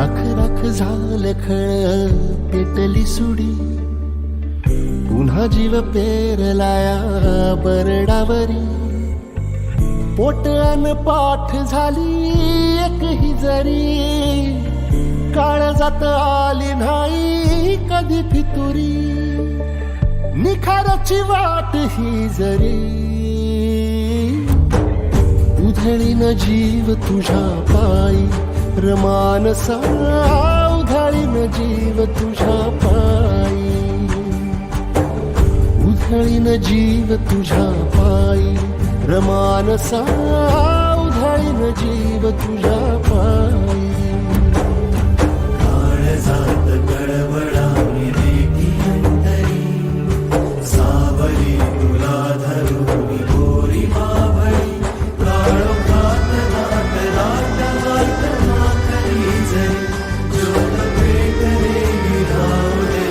राख राख झालं खळ पेटली सुडी, पुन्हा जीव पेरलाया बरडावरी. पोट अन पाठ झाली एकही जरी, काळजात आली नाही कधी फितुरी. निखाराची वाट ही जरी, उधळीन जीव तुझ्या पायी रमानसा. उधळीन जीव तुझ्या पायी, उधळीन जीव तुझ्या पायी रमानसा. उधळीन जीव तुझ्या पायी. काळजात गडबडावली रेती अंतरी, सावली तुला धरून गोरी मावळी. काळोखात दाट दाट दाट नाकली जरी, ज्योत पेटले विरावले.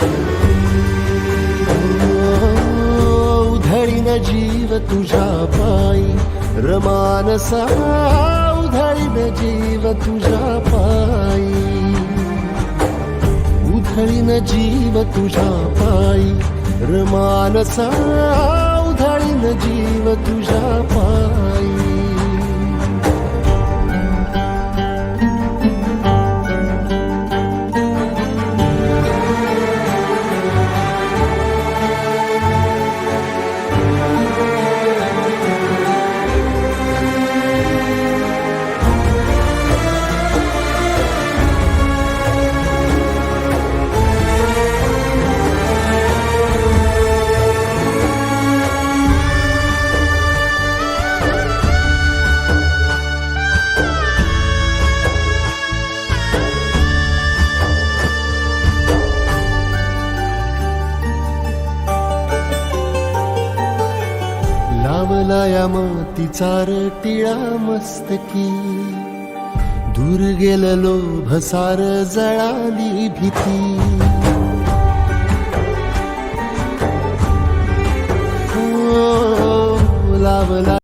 उधळीन जीव तुझ्या पायी रमानसा. उधळीन जीव तुझ्या पायी, उधळीन जीव तुझ्या पायी रमानसा. उधळीन जीव तुझ्या पायी. लावलाया मातीचा टिळा मस्तकी, दूर गेलं लोभ सार जळाली भीती. लावला